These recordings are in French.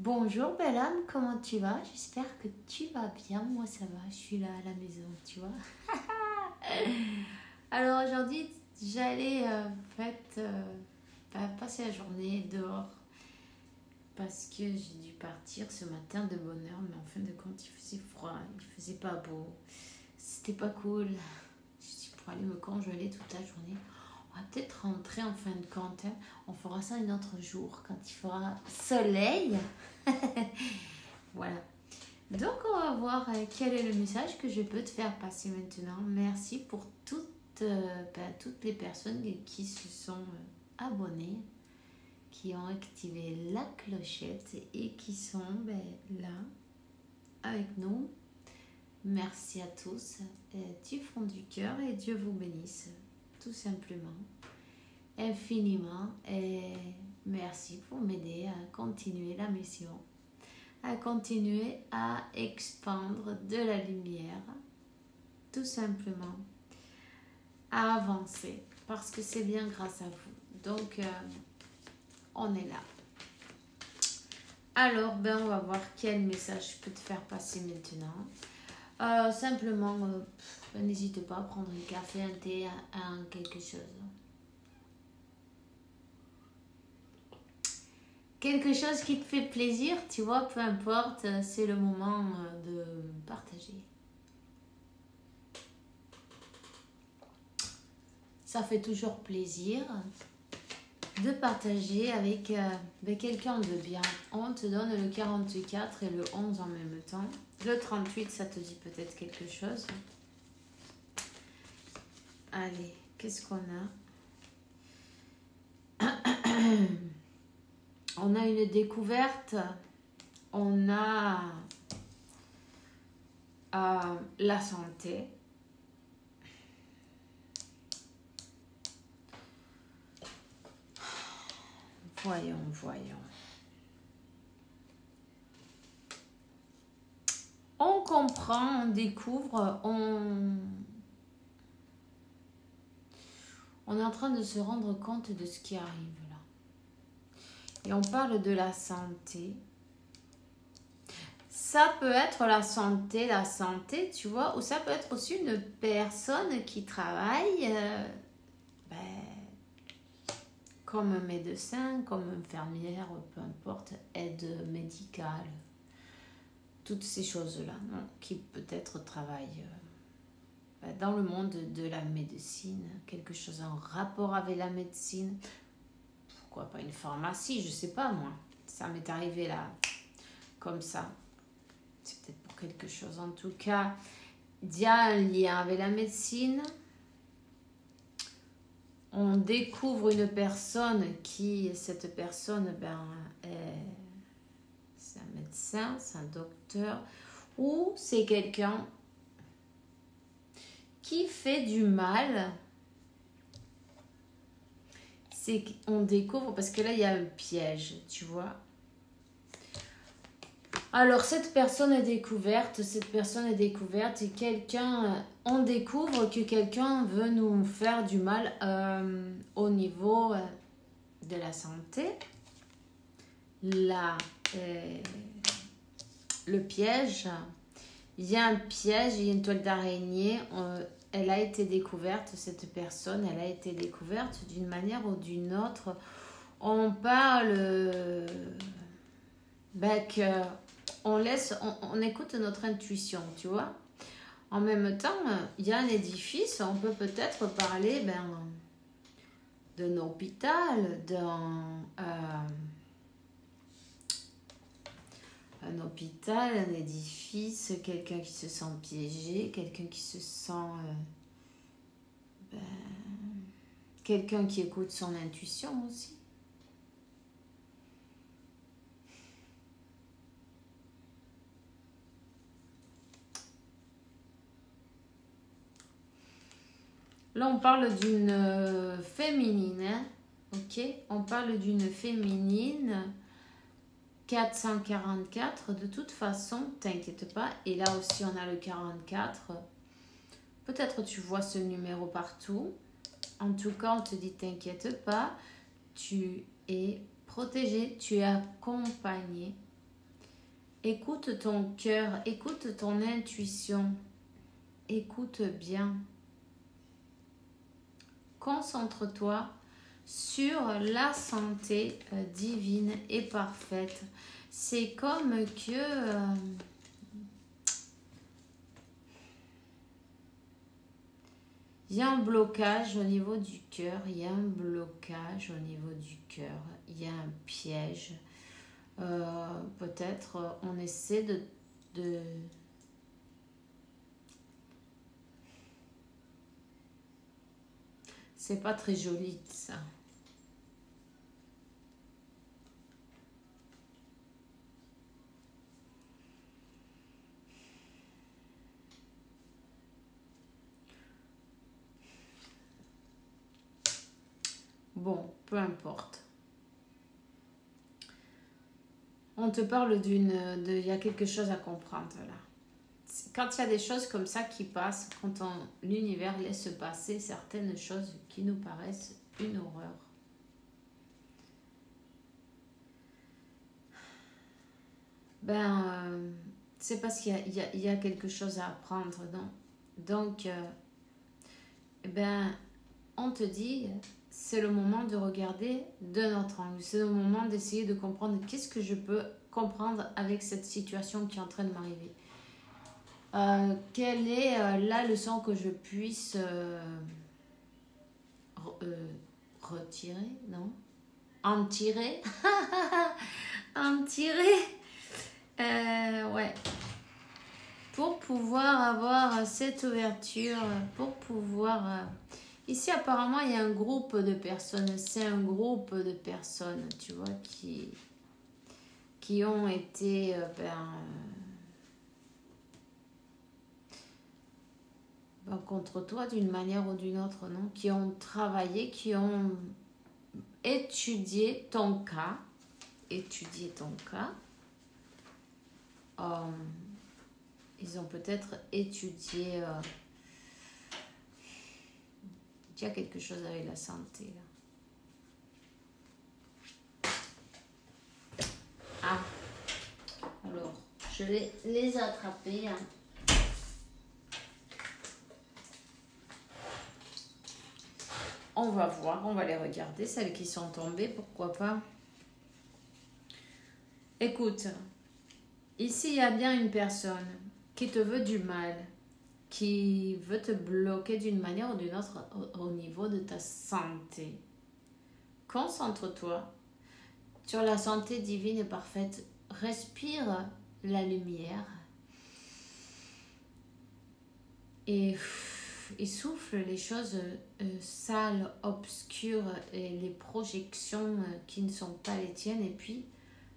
Bonjour belle âme, comment tu vas? J'espère que tu vas bien. Moi ça va, je suis là à la maison, tu vois. Alors aujourd'hui, j'allais passer la journée dehors parce que j'ai dû partir ce matin de bonne heure, mais en fin de compte, il faisait froid, il faisait pas beau, c'était pas cool. Je suis pour aller me congeler toute la journée. On va peut-être rentrer en fin de compte, hein. On fera ça un autre jour quand il fera soleil. Voilà. Donc on va voir quel est le message que je peux te faire passer maintenant. Merci pour toutes les personnes qui se sont abonnées, qui ont activé la clochette et qui sont là avec nous. Merci à tous du fond du cœur et Dieu vous bénisse, tout simplement, infiniment. Et merci pour m'aider à continuer la mission, à continuer à expandre de la lumière, tout simplement, à avancer, parce que c'est bien grâce à vous. Donc, on est là. Alors, on va voir quel message je peux te faire passer maintenant. Simplement, n'hésite pas à prendre un café, un thé, quelque chose. Quelque chose qui te fait plaisir, tu vois, peu importe, c'est le moment de partager. Ça fait toujours plaisir de partager avec quelqu'un de bien. On te donne le 44 et le 11 en même temps. Le 38, ça te dit peut-être quelque chose. Allez, qu'est-ce qu'on a? On a une découverte. On a la santé. Voyons. On comprend, on découvre, on est en train de se rendre compte de ce qui arrive là. Et on parle de la santé. Ça peut être la santé, tu vois, ou ça peut être aussi une personne qui travaille comme médecin, comme infirmière, peu importe, aide médicale. Toutes ces choses-là, qui peut-être travaillent dans le monde de la médecine, quelque chose en rapport avec la médecine. Pourquoi pas une pharmacie, je sais pas moi. Ça m'est arrivé là, comme ça. C'est peut-être pour quelque chose. En tout cas, il y a un lien avec la médecine. On découvre une personne cette personne, c'est un médecin, c'est un docteur, ou c'est quelqu'un qui fait du mal. C'est qu'on découvre, parce que là, il y a un piège, tu vois. Alors, cette personne est découverte et on découvre que quelqu'un veut nous faire du mal au niveau de la santé. Là, le piège, il y a un piège, il y a une toile d'araignée, elle a été découverte, cette personne, elle a été découverte d'une manière ou d'une autre. On parle on écoute notre intuition, tu vois. En même temps, il y a un édifice, on peut peut-être parler d'un hôpital, un hôpital, un édifice, quelqu'un qui se sent piégé, quelqu'un qui se sent... quelqu'un qui écoute son intuition aussi. Là, on parle d'une féminine, hein, ok? On parle d'une féminine 444. De toute façon, t'inquiète pas. Et là aussi, on a le 44. Peut-être tu vois ce numéro partout. En tout cas, on te dit t'inquiète pas. Tu es protégé, tu es accompagné. Écoute ton cœur, écoute ton intuition, écoute bien. Concentre-toi sur la santé divine et parfaite. C'est comme que il y a un blocage au niveau du cœur, il y a un blocage au niveau du cœur, il y a un piège. Peut-être on essaie de... C'est pas très joli ça. Bon, peu importe. On te parle il y a quelque chose à comprendre là. Quand il y a des choses comme ça qui passent, quand l'univers laisse passer certaines choses qui nous paraissent une horreur. C'est parce qu'il y a quelque chose à apprendre, non? Donc, on te dit, c'est le moment de regarder d'un autre angle. C'est le moment d'essayer de comprendre qu'est-ce que je peux comprendre avec cette situation qui est en train de m'arriver. Quelle est la leçon que je puisse retirer, non? En tirer? En tirer? Ouais. Pour pouvoir avoir cette ouverture, pour pouvoir... Ici, apparemment, il y a un groupe de personnes. C'est un groupe de personnes, tu vois, qui ont été... contre toi d'une manière ou d'une autre, non? Qui ont travaillé, qui ont étudié ton cas. Étudié ton cas. Ils ont peut-être étudié... il y a quelque chose avec la santé, là. Ah. Alors, je vais les attraper, hein. On va voir, on va les regarder, celles qui sont tombées, pourquoi pas. Écoute, ici il y a bien une personne qui te veut du mal, qui veut te bloquer d'une manière ou d'une autre au niveau de ta santé. Concentre-toi sur la santé divine et parfaite. Respire la lumière et souffle les choses sales, obscures et les projections qui ne sont pas les tiennes, et puis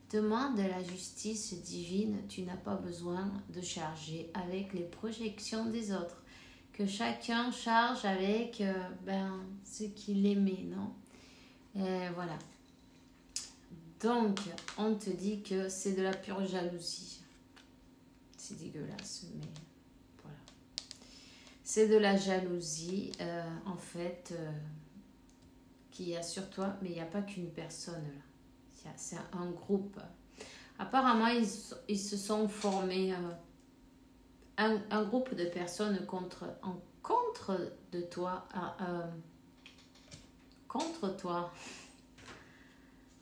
demande la justice divine. Tu n'as pas besoin de charger avec les projections des autres. Que chacun charge avec ce qu'il aimait, non? Voilà. Donc, on te dit que c'est de la pure jalousie. C'est dégueulasse, mais voilà. C'est de la jalousie, en fait, qu'il y a sur toi, mais il n'y a pas qu'une personne là. C'est un groupe. Apparemment, ils se sont formés un groupe de personnes contre de toi, contre toi.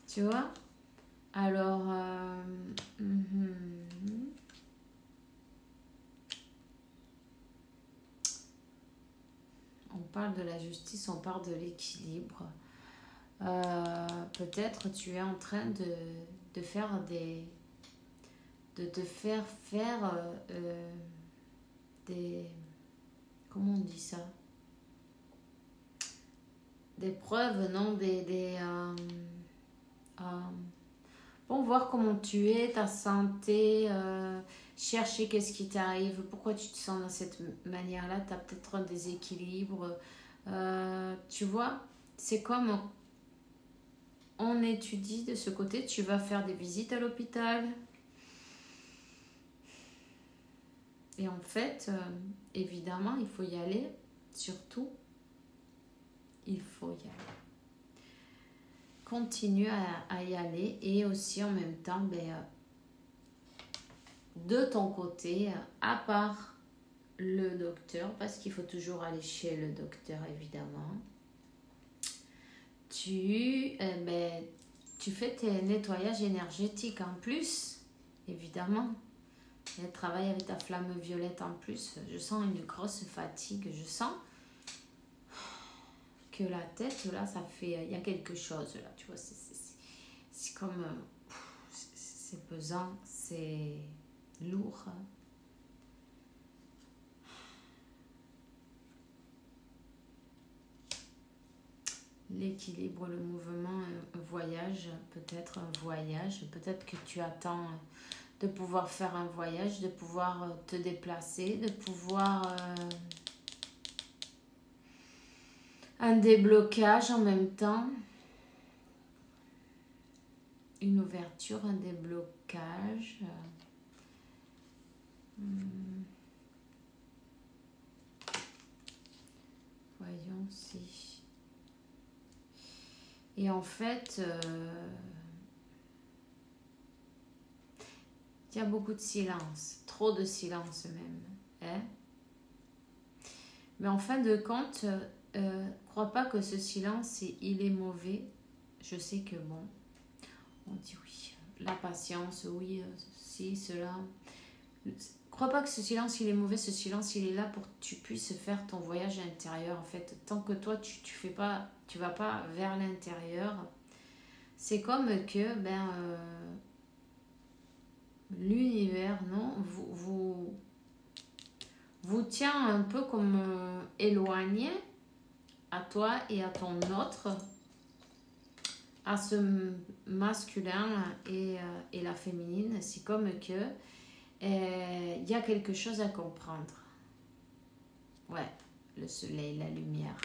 Tu vois? Alors, on parle de la justice, on parle de l'équilibre. Peut-être tu es en train de faire de te faire des... Comment on dit ça? Des preuves, non? Bon, voir comment tu es, ta santé, chercher qu'est-ce qui t'arrive, pourquoi tu te sens de cette manière-là, tu as peut-être un déséquilibre. Tu vois, c'est comme on étudie de ce côté, tu vas faire des visites à l'hôpital. Et en fait, évidemment, il faut y aller, surtout, il faut y aller. Continue à y aller et aussi en même temps, de ton côté, à part le docteur, parce qu'il faut toujours aller chez le docteur évidemment, tu fais tes nettoyages énergétiques en plus, évidemment. Et travaille avec ta flamme violette en plus. Je sens une grosse fatigue. Je sens que la tête, là, ça fait... Il y a quelque chose, là, tu vois. C'est comme... c'est pesant, c'est lourd. L'équilibre, le mouvement, un voyage, peut-être un voyage. Peut-être que tu attends de pouvoir faire un voyage, de pouvoir te déplacer, de pouvoir... un déblocage en même temps. Une ouverture, un déblocage. Voyons si... Et en fait, il y a beaucoup de silence, trop de silence même. Hein? Mais en fin de compte, crois pas que ce silence, il est mauvais. Je sais que bon, on dit oui, la patience, oui, si, cela. Crois pas que ce silence, il est mauvais. Ce silence, il est là pour que tu puisses faire ton voyage intérieur. En fait, tant que toi, tu vas pas vers l'intérieur, c'est comme que l'univers, non, vous tient un peu comme éloigné à toi et à ton autre, à ce masculin et la féminine. C'est comme que il y a quelque chose à comprendre. Ouais, le soleil, la lumière.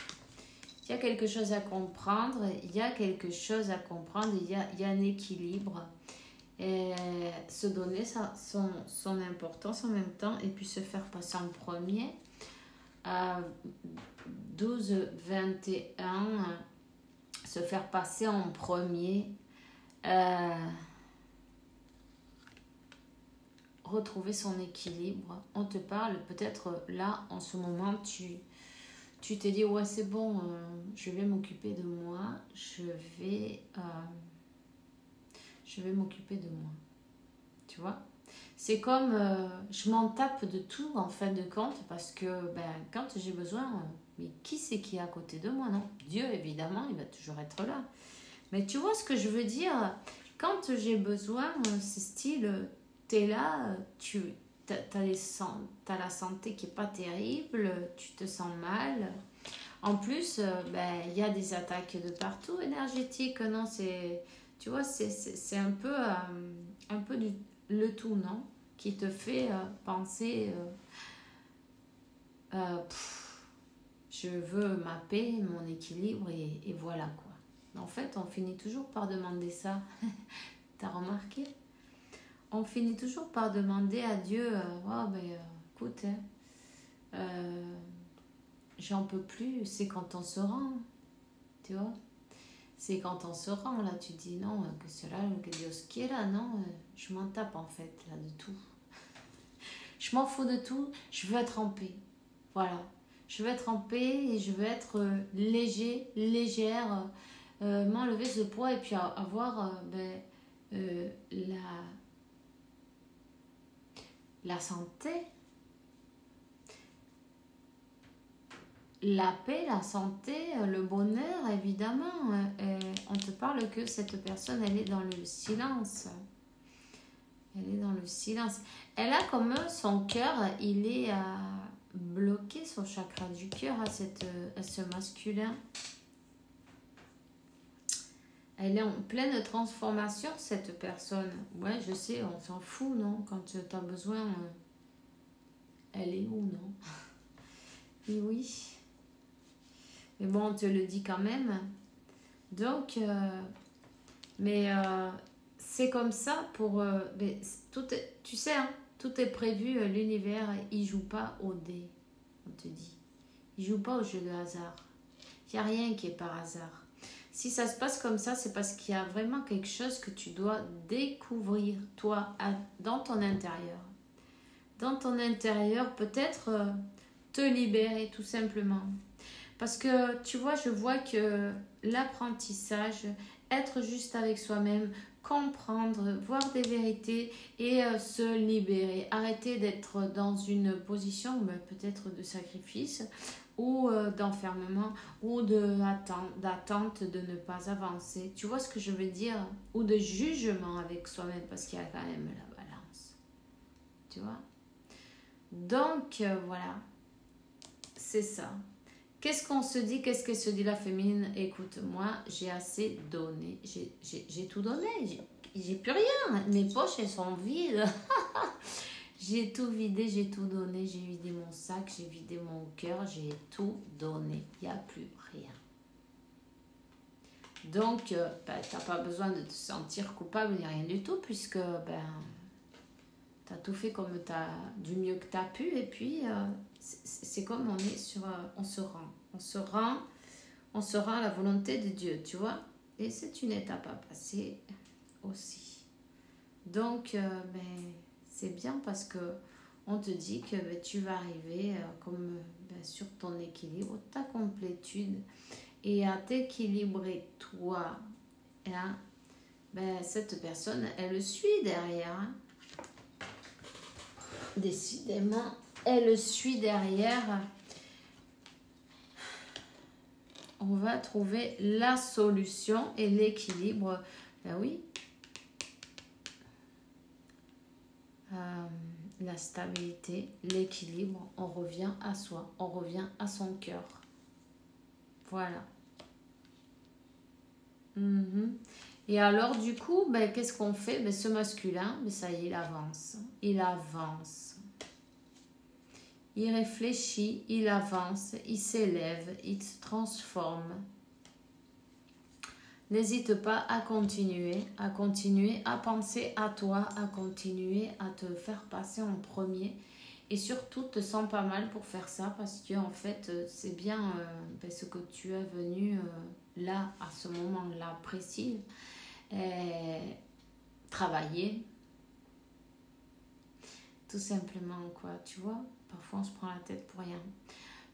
Il y a quelque chose à comprendre, il y a quelque chose à comprendre, il y a un équilibre. Et se donner son importance en même temps et puis se faire passer en premier. 12-21, se faire passer en premier. Retrouver son équilibre. On te parle peut-être là en ce moment tu t'es dit ouais c'est bon, je vais m'occuper de moi, je vais m'occuper de moi, tu vois. C'est comme je m'en tape de tout en fin de compte parce que quand j'ai besoin, mais qui c'est qui est à côté de moi, non? Dieu évidemment, il va toujours être là. Mais tu vois ce que je veux dire? Quand j'ai besoin, c'est style, t'es là, t'as la santé qui est pas terrible, tu te sens mal. En plus, y a des attaques de partout énergétiques, non? Tu vois, c'est un peu le tout, non? Qui te fait penser, je veux ma paix, mon équilibre et voilà quoi. En fait, on finit toujours par demander ça. T'as remarqué? On finit toujours par demander à Dieu, écoute, j'en peux plus, c'est quand on se rend, tu vois. C'est quand on se rend, là, tu dis non, que cela, que Dios quiera, non, je m'en tape en fait, là, de tout. Je m'en fous de tout, je veux être en paix. Voilà. Je veux être en paix et je veux être légère, m'enlever ce poids et puis avoir la santé, la paix, la santé, le bonheur, évidemment. On te parle que cette personne, elle est dans le silence. Elle est dans le silence. Elle a comme son cœur, il est bloqué, son chakra du cœur à ce masculin. Elle est en pleine transformation, cette personne. Ouais, je sais, on s'en fout, non? Quand tu as besoin, elle est où, non? Et oui. Mais bon, on te le dit quand même. Donc, c'est comme ça pour... tu sais, hein, tout est prévu, l'univers, il joue pas au dé, on te dit. Il joue pas au jeu de hasard. Il n'y a rien qui est par hasard. Si ça se passe comme ça, c'est parce qu'il y a vraiment quelque chose que tu dois découvrir, toi, dans ton intérieur. dans ton intérieur, peut-être te libérer tout simplement. Parce que tu vois, je vois que l'apprentissage, être juste avec soi-même, comprendre, voir des vérités et se libérer. Arrêter d'être dans une position peut-être de sacrifice ou d'enfermement ou d'attente de ne pas avancer. Tu vois ce que je veux dire? Ou de jugement avec soi-même parce qu'il y a quand même la balance. Tu vois? Donc voilà, c'est ça. Qu'est-ce qu'on se dit? Qu'est-ce que se dit la féminine? Écoute, moi, j'ai assez donné. J'ai tout donné. J'ai plus rien. Mes poches, elles sont vides. J'ai tout vidé, j'ai tout donné. J'ai vidé mon sac, j'ai vidé mon cœur. J'ai tout donné. Il n'y a plus rien. Donc, tu n'as pas besoin de te sentir coupable ni rien du tout puisque tu as tout fait comme du mieux que tu as pu. Et puis... c'est comme on est sur, on se rend à la volonté de Dieu, tu vois. Et c'est une étape à passer aussi. Donc, c'est bien parce que on te dit que tu vas arriver comme sur ton équilibre, ta complétude et à t'équilibrer toi. Hein, cette personne, elle le suit derrière. Hein. Décidément. Elle suit derrière. On va trouver la solution et l'équilibre. Ben oui. La stabilité, l'équilibre. On revient à soi. On revient à son cœur. Voilà. Et alors, du coup, qu'est-ce qu'on fait? Ce masculin, ça y est, il avance. Il avance. Il réfléchit, il avance, il s'élève, il se transforme. N'hésite pas à continuer à penser à toi, à continuer à te faire passer en premier. Et surtout, te sens pas mal pour faire ça parce que en fait, c'est bien ce que tu es venu là, à ce moment-là précis, travailler. Tout simplement, quoi, tu vois. Parfois, on se prend la tête pour rien.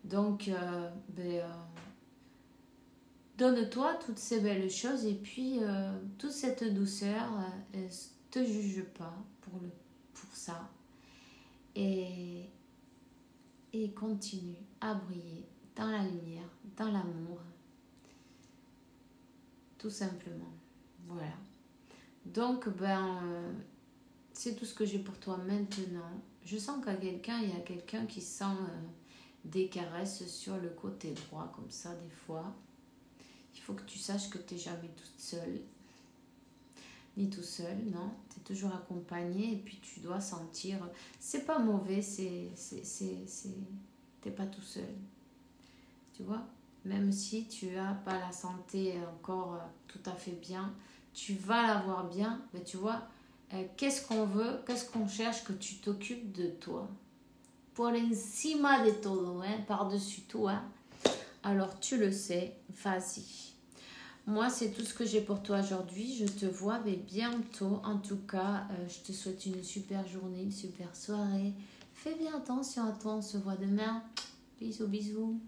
Donc, donne-toi toutes ces belles choses et puis toute cette douceur. Ne te juge pas pour ça. Et continue à briller dans la lumière, dans l'amour. Tout simplement. Voilà. Donc, c'est tout ce que j'ai pour toi maintenant. Je sens qu'il y a quelqu'un qui sent des caresses sur le côté droit, comme ça, des fois. Il faut que tu saches que tu n'es jamais toute seule. Ni tout seul, non. Tu es toujours accompagnée et puis tu dois sentir... C'est pas mauvais, t'es pas tout seul. Tu vois? Même si tu n'as pas la santé encore tout à fait bien, tu vas l'avoir bien, mais tu vois... qu'est-ce qu'on veut, qu'est-ce qu'on cherche, que tu t'occupes de toi. Por encima de todo, hein, par-dessus tout. Hein. Alors, tu le sais, vas-y. Moi, c'est tout ce que j'ai pour toi aujourd'hui. Je te vois bientôt. En tout cas, je te souhaite une super journée, une super soirée. Fais bien attention à toi. On se voit demain. Bisous, bisous.